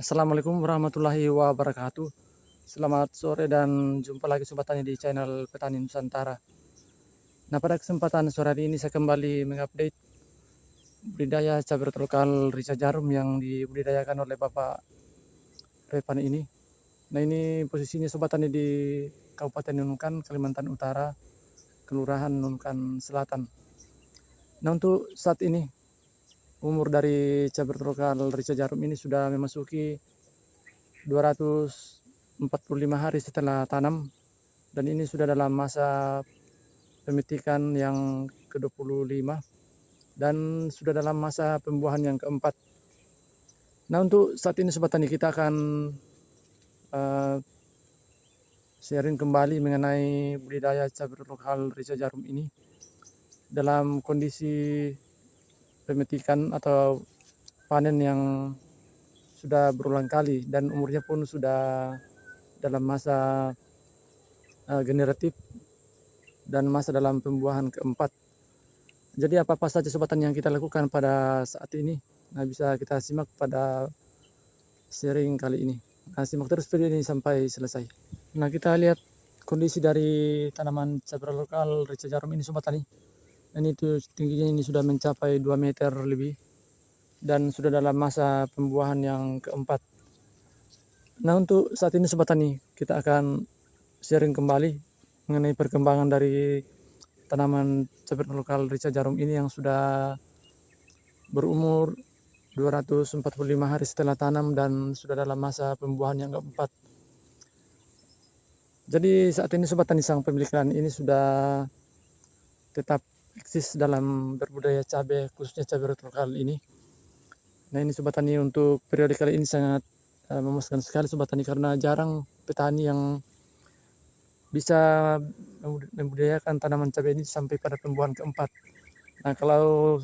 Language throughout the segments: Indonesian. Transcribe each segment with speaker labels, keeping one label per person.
Speaker 1: Assalamualaikum warahmatullahi wabarakatuh. Selamat sore dan jumpa lagi Sobat Tani di channel Petani Nusantara. Nah, pada kesempatan sore hari ini saya kembali mengupdate budidaya cabai lokal rica jarum yang dibudidayakan oleh Bapak Repan ini. Nah, ini posisinya Sobat Tani di Kabupaten Nunukan, Kalimantan Utara, Kelurahan Nunukan Selatan. Nah, untuk saat ini umur dari cabai lokal rica jarum ini sudah memasuki 245 hari setelah tanam, dan ini sudah dalam masa pemetikan yang ke-25 dan sudah dalam masa pembuahan yang keempat. Nah, untuk saat ini Sobat Tani kita akan sharing kembali mengenai budidaya cabai lokal rica jarum ini dalam kondisi pemetikan atau panen yang sudah berulang kali dan umurnya pun sudah dalam masa generatif dan masa dalam pembuahan keempat. Jadi apa saja Sobat Tani yang kita lakukan pada saat ini? Nah, bisa kita simak pada sharing kali ini. Nah, simak terus video ini sampai selesai. Nah, kita lihat kondisi dari tanaman cabai lokal rica jarum ini Sobat Tani. Ini tuh tingginya ini sudah mencapai 2 meter lebih dan sudah dalam masa pembuahan yang keempat. Nah, untuk saat ini Sobat Tani kita akan sharing kembali mengenai perkembangan dari tanaman cabai lokal rica jarum ini yang sudah berumur 245 hari setelah tanam dan sudah dalam masa pembuahan yang keempat. Jadi saat ini Sobat Tani sang pemilik lahan ini sudah tetap eksis dalam berbudaya cabai, khususnya cabai lokal ini. Nah, ini Sobat Tani untuk periode kali ini sangat memuaskan sekali Sobat Tani, karena jarang petani yang bisa membudidayakan tanaman cabai ini sampai pada pembuahan keempat. Nah, kalau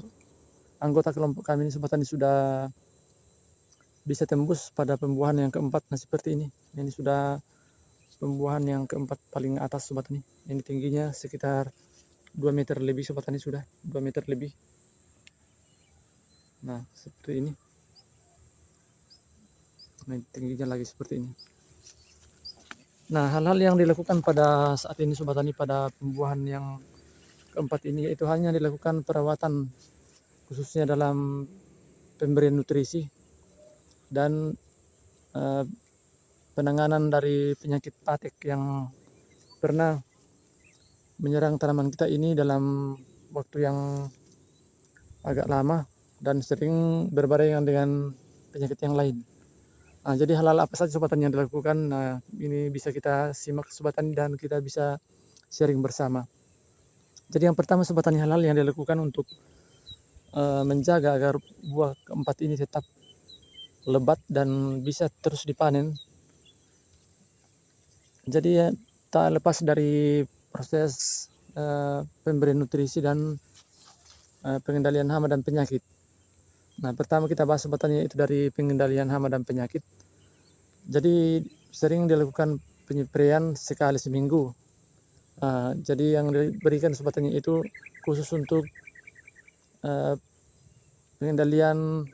Speaker 1: anggota kelompok kami ini Sobat Tani sudah bisa tembus pada pembuahan yang keempat. Nah, seperti ini. Ini sudah pembuahan yang keempat paling atas Sobat Tani. Ini tingginya sekitar 2 meter lebih Sobat Tani, sudah 2 meter lebih. Nah, seperti ini. Nah, tingginya lagi seperti ini. Nah, hal-hal yang dilakukan pada saat ini Sobat Tani pada pembuahan yang keempat ini yaitu hanya dilakukan perawatan khususnya dalam pemberian nutrisi dan penanganan dari penyakit patek yang pernah menyerang tanaman kita ini dalam waktu yang agak lama dan sering berbarengan dengan penyakit yang lain. Nah, jadi hal-hal apa saja Sobat Tani yang dilakukan? Nah, ini bisa kita simak Sobat Tani dan kita bisa sharing bersama. Jadi yang pertama Sobat Tani, hal-hal yang dilakukan untuk menjaga agar buah keempat ini tetap lebat dan bisa terus dipanen. Jadi ya, tak lepas dari proses pemberian nutrisi dan pengendalian hama dan penyakit. Nah, pertama kita bahas Sobat Tani itu dari pengendalian hama dan penyakit. Jadi sering dilakukan penyepraian sekali seminggu. Jadi yang diberikan Sobat Tani itu khusus untuk pengendalian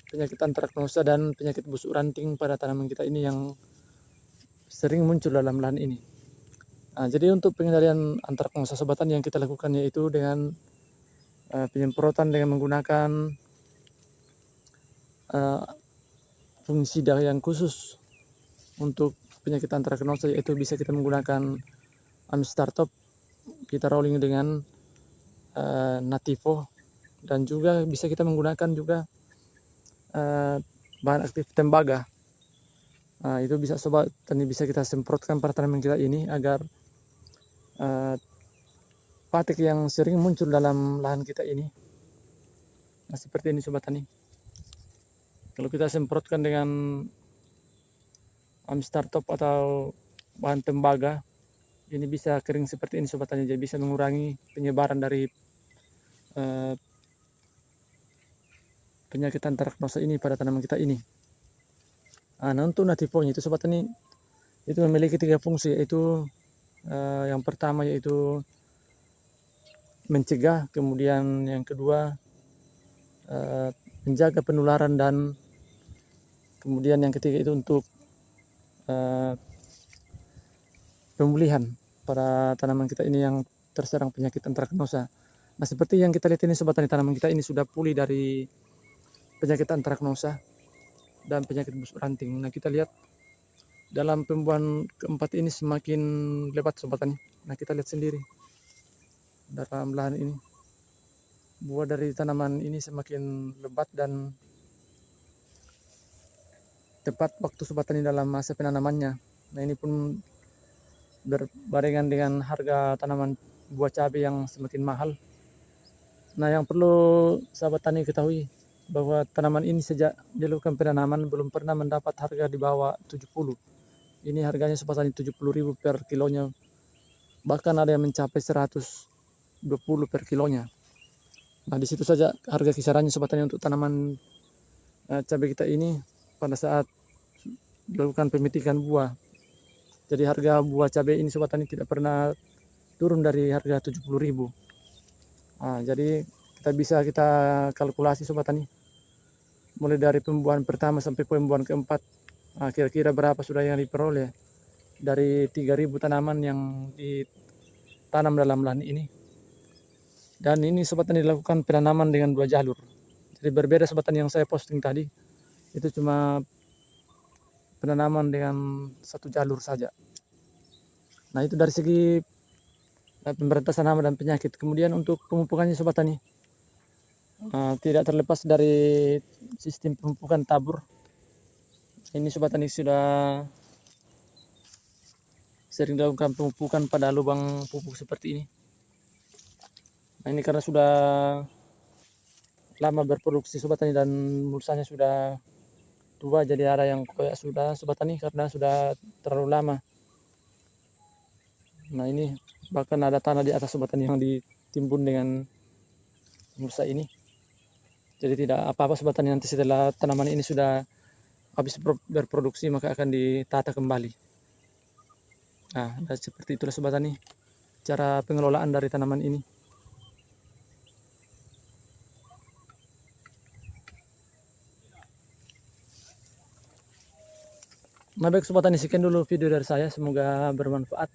Speaker 1: penyakit antraknosa dan penyakit busuk ranting pada tanaman kita ini yang sering muncul dalam lahan ini. Jadi untuk pengendalian antraknosa Sobat Tani yang kita lakukan yaitu dengan penyemprotan dengan menggunakan fungisida yang khusus untuk penyakit antraknosa, yaitu bisa kita menggunakan Amistartop, kita rolling dengan Nativo, dan juga bisa kita menggunakan juga bahan aktif tembaga. Itu bisa Sobat Tani bisa kita semprotkan pada tanaman kita ini agar patik yang sering muncul dalam lahan kita ini. Nah, seperti ini Sobat Tani. Kalau kita semprotkan dengan Amistartop atau bahan tembaga, ini bisa kering seperti ini Sobat Tani. Jadi bisa mengurangi penyebaran dari penyakit antraknosa ini pada tanaman kita ini. Nah, untuk Nativonya itu Sobat Tani itu memiliki 3 fungsi, yaitu yang pertama yaitu mencegah, kemudian yang kedua menjaga penularan, dan Kemudian yang ketiga itu untuk pemulihan para tanaman kita ini yang terserang penyakit antraknosa. Nah, seperti yang kita lihat ini sobat tani, tanaman kita ini sudah pulih dari penyakit antraknosa dan penyakit busuk ranting. Nah, kita lihat dalam pembuahan keempat ini semakin lebat sobat tani. Nah, kita lihat sendiri dalam lahan ini buah dari tanaman ini semakin lebat dan tepat waktu sobat tani dalam masa penanamannya. Nah, ini pun berbarengan dengan harga tanaman buah cabai yang semakin mahal. Nah, yang perlu sahabat tani ketahui bahwa tanaman ini sejak dilakukan penanaman belum pernah mendapat harga di bawah 70. Ini harganya sobat tani 70.000 per kilonya. Bahkan ada yang mencapai 120 per kilonya. Nah, di situ saja harga kisarannya sobat tani untuk tanaman cabai kita ini pada saat dilakukan pemetikan buah. Jadi harga buah cabai ini sobat tani tidak pernah turun dari harga 70.000. Nah, jadi kita kalkulasi sobat tani mulai dari pembuahan pertama sampai pembuahan keempat. Nah, kira-kira berapa sudah yang diperoleh dari 3.000 tanaman yang ditanam dalam lahan ini. Dan ini sobat tani dilakukan penanaman dengan 2 jalur. Jadi berbeda sobat tani yang saya posting tadi. Itu cuma penanaman dengan 1 jalur saja. Nah, itu dari segi pemberantasan hama dan penyakit. Kemudian untuk pemupukannya sobat tani, tidak terlepas dari sistem pemupukan tabur. Ini sobat tani sudah sering dilakukan pemupukan pada lubang pupuk seperti ini. Nah, ini karena sudah lama berproduksi sobat tani dan mulsanya sudah tua, jadi ada yang koyak sudah sobat tani karena sudah terlalu lama. Nah, ini bahkan ada tanah di atas sobat tani yang ditimbun dengan mulsa ini. Jadi tidak apa-apa sobat tani, nanti setelah tanaman ini sudah habis berproduksi maka akan ditata kembali. Nah, seperti itulah sobat tani cara pengelolaan dari tanaman ini. Nah, baik sobat tani, sekian dulu video dari saya, semoga bermanfaat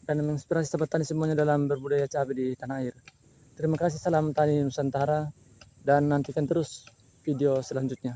Speaker 1: dan menginspirasi sobat tani semuanya dalam berbudaya cabai di tanah air. Terima kasih, salam tani Nusantara, dan nantikan terus video selanjutnya.